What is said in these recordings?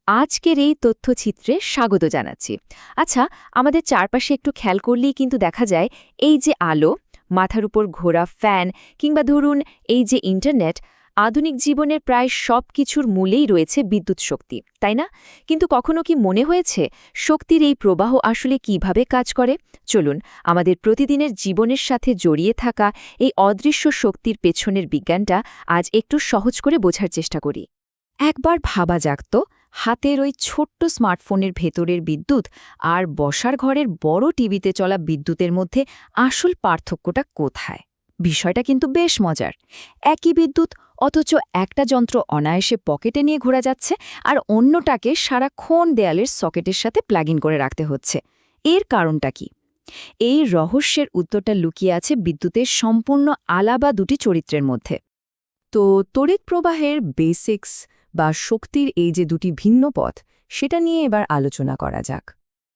আজকের এই তথ্যচিত্রে স্বাগত জানাচ্ছি। আচ্ছা, আমাদের চারপাশে একটু খেয়াল করলেই কিন্তু দেখা যায় এই যে আলো, মাথার উপর ঘোরা ফ্যান কিংবা ধরুন এই যে ইন্টারনেট, আধুনিক জীবনের প্রায় সব কিছুর মূলেই রয়েছে বিদ্যুৎ শক্তি, তাই না? কিন্তু কখনো কি মনে হয়েছে শক্তির এই প্রবাহ আসলে কিভাবে কাজ করে? চলুন আমাদের প্রতিদিনের জীবনের সাথে জড়িয়ে থাকা এই অদৃশ্য শক্তির পেছনের বিজ্ঞানটা আজ একটু সহজ করে বোঝার চেষ্টা করি। একবার ভাবা যাক তো, হাতের ওই ছোট্ট স্মার্টফোনের ভেতরের বিদ্যুৎ আর বসার ঘরের বড় টিভিতে চলা বিদ্যুতের মধ্যে আসল পার্থক্যটা কোথায়? বিষয়টা কিন্তু বেশ মজার। একই বিদ্যুৎ, অথচ একটা যন্ত্র অনায়াসে পকেটে নিয়ে ঘোরা যাচ্ছে আর অন্যটাকে সারাক্ষণ দেয়ালের সকেটের সাথে প্লাগ ইন করে রাখতে হচ্ছে। এর কারণটা কি? এই রহস্যের উত্তরটা লুকিয়ে আছে বিদ্যুতের সম্পূর্ণ আলাদা দুটি চরিত্রের মধ্যে। তো তড়িৎ প্রবাহের বেসিক্স বা শক্তির এই যে দুটি ভিন্ন পথ, সেটা নিয়ে এবার আলোচনা করা যাক।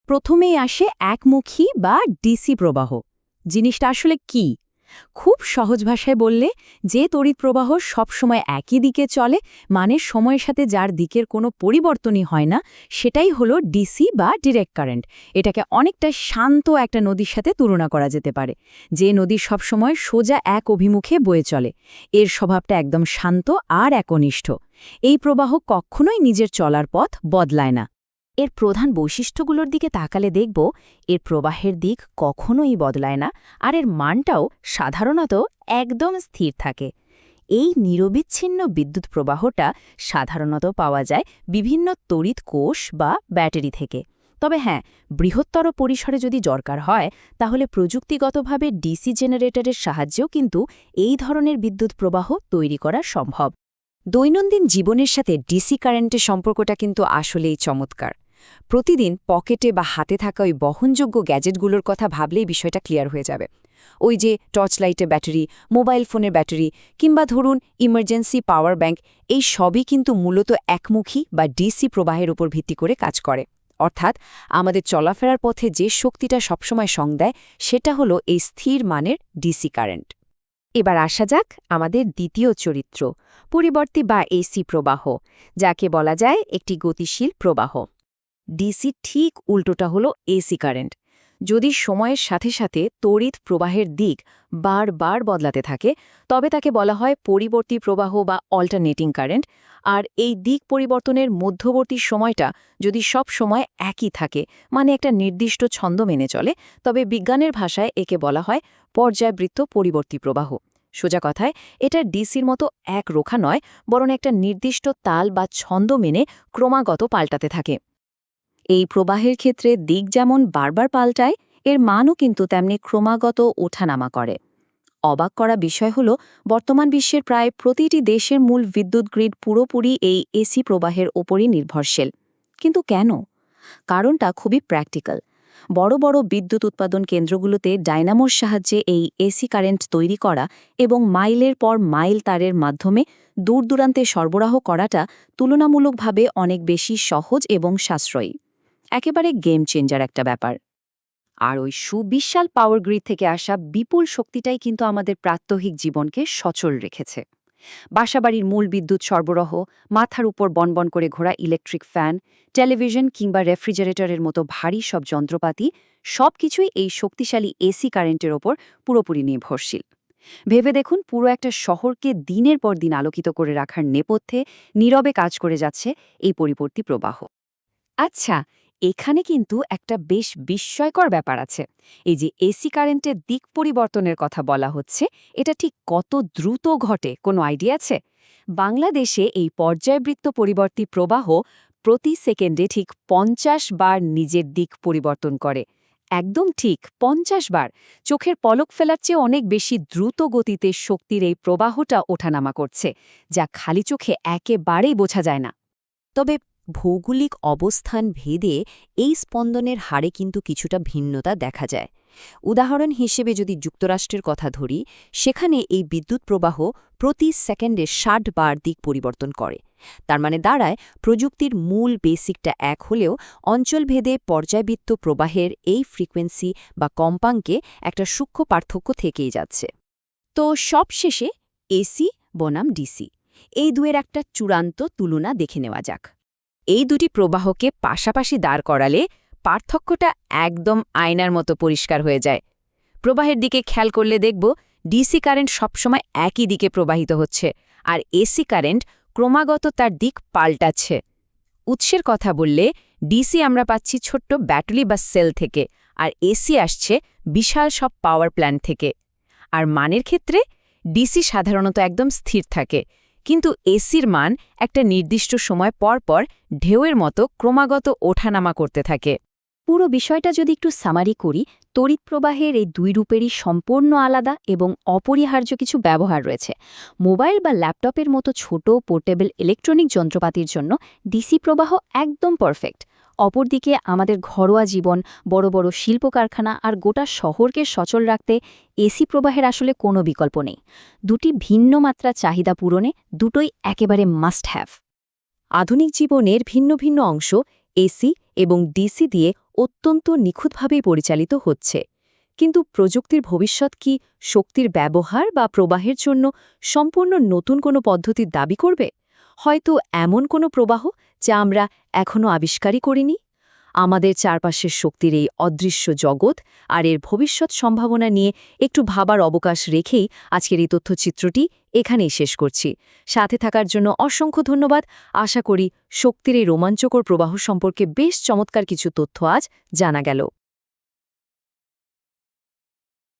প্রথমেই আসে একমুখী বা ডিসি প্রবাহ। জিনিসটা আসলে কি? খুব সহজ ভাষায় বললে, যে তড়িৎ প্রবাহ সবসময় একই দিকে চলে, মানে সময়ের সাথে যার দিকের কোনো পরিবর্তনই হয় না, সেটাই হলো ডিসি বা ডিরেক্ট কারেন্ট। এটাকে অনেকটা শান্ত একটা নদীর সাথে তুলনা করা যেতে পারে, যে নদী সবসময় সোজা এক অভিমুখে বয়ে চলে। এর স্বভাবটা একদম শান্ত আর একনিষ্ঠ। এই প্রবাহ কখনোই নিজের চলার পথ বদলায় না। এর প্রধান বৈশিষ্ট্যগুলোর দিকে তাকালে দেখব এর প্রবাহের দিক কখনোই বদলায় না, আর এর মানটাও সাধারণত একদম স্থির থাকে। এই নিরবিচ্ছিন্ন বিদ্যুৎ প্রবাহটা সাধারণত পাওয়া যায় বিভিন্ন তড়িৎ কোষ বা ব্যাটারি থেকে। তবে হ্যাঁ, বৃহত্তর পরিসরে যদি দরকার হয়, তাহলে প্রযুক্তিগতভাবে ডিসি জেনারেটরের সাহায্যেও কিন্তু এই ধরনের বিদ্যুৎ প্রবাহ তৈরি করা সম্ভব। দৈনন্দিন জীবনের সাথে ডিসি কারেন্টের সম্পর্কটা কিন্তু আসলেই চমৎকার। প্রতিদিন পকেটে বা হাতে থাকা ওই বহনযোগ্য গ্যাজেটগুলোর কথা ভাবলেই বিষয়টা ক্লিয়ার হয়ে যাবে। ওই যে টর্চ লাইটের ব্যাটারি, মোবাইল ফোনের ব্যাটারি কিংবা ধরুন ইমার্জেন্সি পাওয়ার ব্যাংক, এই সবই কিন্তু মূলত একমুখী বা ডিসি প্রবাহের উপর ভিত্তি করে কাজ করে। অর্থাৎ আমাদের চলাফেরার পথে যে শক্তিটা সবসময় সঙ্গ দেয়, সেটা হলো এই স্থির মানের ডিসি কারেন্ট। এবার আসা যাক আমাদের দ্বিতীয় চরিত্র, পরিবর্তী বা এসি প্রবাহ, যাকে বলা যায় একটি গতিশীল প্রবাহ। ডিসি ঠিক উল্টোটা হলো এসি কারেন্ট। যদি সময়ের সাথে সাথে তড়িৎ প্রবাহের দিক বারবার বদলাতে থাকে, তবে তাকে বলা হয় পরিবর্তী প্রবাহ বা অল্টারনেটিং কারেন্ট। আর এই দিক পরিবর্তনের মধ্যবর্তী সময়টা যদি সব সময় একই থাকে, মানে একটা নির্দিষ্ট ছন্দ মেনে চলে, তবে বিজ্ঞানের ভাষায় একে বলা হয় পর্যায়বৃত্ত পরিবর্তী প্রবাহ। সোজা কথায়, এটা ডিসির মতো এক রোখা নয়, বরং একটা নির্দিষ্ট তাল বা ছন্দ মেনে ক্রমাগত পাল্টাতে থাকে। এই প্রবাহের ক্ষেত্রে দিক যেমন বারবার পাল্টায়, এর মানও কিন্তু তেমনি ক্রমাগত ওঠানামা করে। অবাক করা বিষয় হল, বর্তমান বিশ্বের প্রায় প্রতিটি দেশের মূল বিদ্যুৎ গ্রিড পুরোপুরি এই এসি প্রবাহের ওপরই নির্ভরশীল। কিন্তু কেন? কারণটা খুবই প্র্যাকটিক্যাল। বড় বড় বিদ্যুৎ উৎপাদন কেন্দ্রগুলোতে ডায়নামোর সাহায্যে এই এসি কারেন্ট তৈরি করা এবং মাইলের পর মাইল তারের মাধ্যমে দূরদূরান্তে সরবরাহ করাটা তুলনামূলকভাবে অনেক বেশি সহজ এবং সাশ্রয়ী। একেবারে গেম চেঞ্জার একটা ব্যাপার। আর ওই সুবিশাল পাওয়ার গ্রিড থেকে আসা বিপুল শক্তিটাই কিন্তু আমাদের প্রাত্যহিক জীবনকে সচল রেখেছে। বাসাবাড়ির মূল বিদ্যুৎ সরবরাহ, মাথার উপর বনবন করে ঘোরা ইলেকট্রিক ফ্যান, টেলিভিশন কিংবা রেফ্রিজারেটরের মতো ভারী সব যন্ত্রপাতি, সবকিছুই এই শক্তিশালী এসি কারেন্টের ওপর পুরোপুরি নির্ভরশীল। ভেবে দেখুন, পুরো একটা শহরকে দিনের পর দিন আলোকিত করে রাখার নেপথ্যে নীরবে কাজ করে যাচ্ছে এই পরিবর্তী প্রবাহ। আচ্ছা, এখানে কিন্তু একটা বেশ বিস্ময়কর ব্যাপার আছে। এই যে এসি কারেন্টের দিক পরিবর্তনের কথা বলা হচ্ছে, এটা ঠিক কত দ্রুত ঘটে, কোনো আইডিয়া আছে? বাংলাদেশে এই পর্যায়বৃত্ত পরিবর্তী প্রবাহ প্রতি সেকেন্ডে ঠিক 50 বার নিজের দিক পরিবর্তন করে। একদম ঠিক 50 বার। চোখের পলক ফেলার চেয়ে অনেক বেশি দ্রুত গতিতে শক্তির এই প্রবাহটা ওঠানামা করছে, যা খালি চোখে একেবারেই বোঝা যায় না। তবে ভৌগোলিক অবস্থান ভেদে এই স্পন্দনের হারে কিন্তু কিছুটা ভিন্নতা দেখা যায়। উদাহরণ হিসেবে যদি যুক্তরাষ্ট্রের কথা ধরি, সেখানে এই বিদ্যুৎ প্রবাহ প্রতি সেকেন্ডে 60 বার দিক পরিবর্তন করে। তার মানে দাঁড়ায়, প্রযুক্তির মূল বেসিকটা এক হলেও অঞ্চলভেদে পর্যায়বৃত্ত প্রবাহের এই ফ্রিকোয়েন্সি বা কম্পাঙ্কে একটা সূক্ষ্ম পার্থক্য থেকেই যাচ্ছে। তো সবশেষে এসি বনাম ডিসি, এই দুয়ের একটা চূড়ান্ত তুলনা দেখে নেওয়া যাক। এই দুটি প্রবাহকে পাশাপাশি দাঁড় করালে পার্থক্যটা একদম আয়নার মতো পরিষ্কার হয়ে যায়। প্রবাহের দিকে খেয়াল করলে দেখব ডিসি কারেন্ট সবসময় একই দিকে প্রবাহিত হচ্ছে, আর এসি কারেন্ট ক্রমাগত তার দিক পাল্টাচ্ছে। উৎসের কথা বললে ডিসি আমরা পাচ্ছি ছোট্ট ব্যাটারি বা সেল থেকে, আর এসি আসছে বিশাল সব পাওয়ার প্ল্যান্ট থেকে। আর মানের ক্ষেত্রে ডিসি সাধারণত একদম স্থির থাকে, কিন্তু এসির মান একটা নির্দিষ্ট সময় পর পর ঢেউয়ের মতো ক্রমাগত ওঠানামা করতে থাকে। পুরো বিষয়টা যদি একটু সামারি করি, তড়িৎ প্রবাহের এই দুই রূপেরই সম্পূর্ণ আলাদা এবং অপরিহার্য কিছু ব্যবহার রয়েছে। মোবাইল বা ল্যাপটপের মতো ছোট পোর্টেবল ইলেকট্রনিক যন্ত্রপাতির জন্য ডিসি প্রবাহ একদম পারফেক্ট। অপরদিকে আমাদের ঘরোয়া জীবন, বড় বড় শিল্প কারখানা আর গোটা শহরকে সচল রাখতে এসি প্রবাহের আসলে কোনো বিকল্প নেই। দুটি ভিন্ন মাত্রা চাহিদা পূরণে দুটোই একেবারে মাস্ট হ্যাভ। আধুনিক জীবনের ভিন্ন ভিন্ন অংশ এসি এবং ডিসি দিয়ে অত্যন্ত নিখুঁতভাবেই পরিচালিত হচ্ছে। কিন্তু প্রযুক্তির ভবিষ্যৎ কি শক্তির ব্যবহার বা প্রবাহের জন্য সম্পূর্ণ নতুন কোনো পদ্ধতির দাবি করবে? হয়তো এমন কোনো প্রবাহ যা আমরা এখনও আবিষ্কারই করিনি? আমাদের চারপাশের শক্তির এই অদৃশ্য জগৎ আর এর ভবিষ্যৎ সম্ভাবনা নিয়ে একটু ভাবার অবকাশ রেখেই আজকের এই তথ্যচিত্রটি এখানেই শেষ করছি। সাথে থাকার জন্য অসংখ্য ধন্যবাদ। আশা করি শক্তির এই রোমাঞ্চকর প্রবাহ সম্পর্কে বেশ চমৎকার কিছু তথ্য আজ জানা গেল।